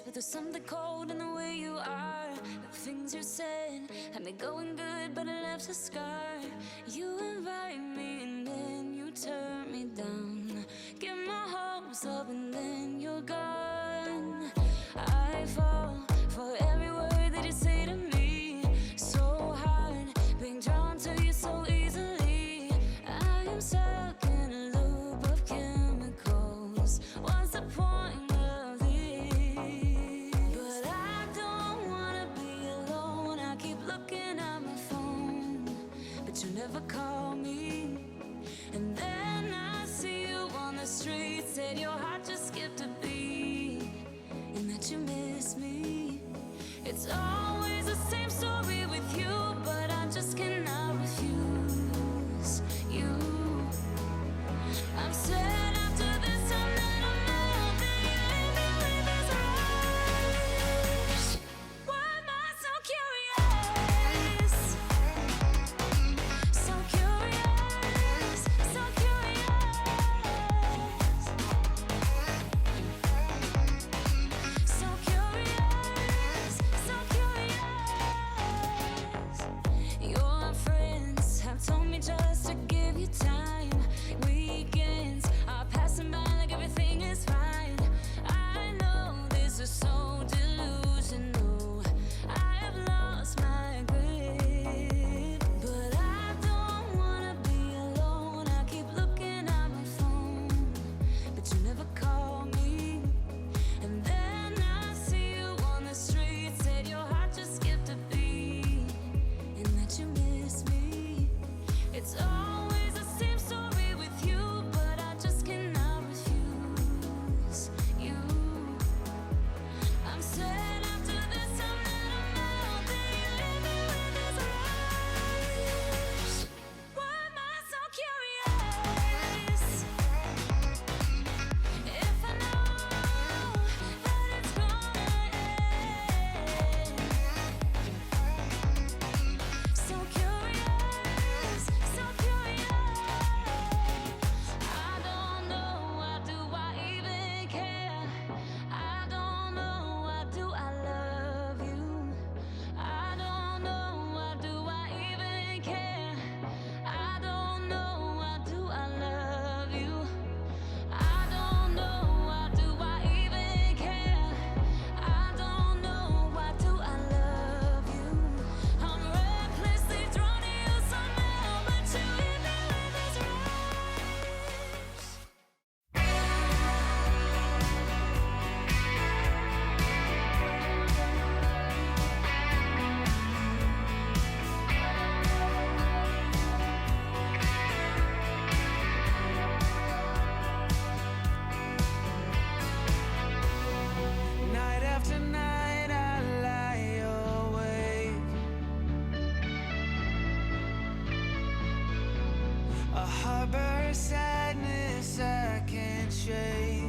But there's something cold in the way you are. The things you said had me going good, but it left a scar. You invite me and then you turn me down. Get my hopes up and then you're gone. I fall for every word that you say to me. So hard being drawn to you so easily. I am stuck in a loop of chemicals. What's the point of this? But I don't wanna be alone. I keep looking at my phone, but you never call me. And then I see you on the street. Said your heart just skipped a beat, and that you miss me. It's always the same story with you, but I just cannot refuse you. I'm sad after this time that I'm out, that you leave me with this rush. Why am I so curious? So curious, so curious. So curious, so curious. Your friends have told me just to give you time. Weekends are passing by like everything is fine. I know this is so delusional. I have lost my grip, but I don't wanna be alone. I keep looking at my phone, but you never call me. And then I see you on the street. Said your heart just skipped a beat, and that you miss me. It's always the same story with you, but I just cannot refuse you. I'm sad after this time that I'm out, that you leave me with this rush. Why am I so curious? If I know that it's gonna end. So curious, so curious. I don't know, why do I even care? I don't know, why do I love you? I don't know, why do I even care? I don't know, why do I love you? I don't know, why do I even care? I don't know, why do I love you? I'm recklessly drawn to you somehow, but you hit me with this rush. Night after night I lie awake. A harbor of sadness I can't shake.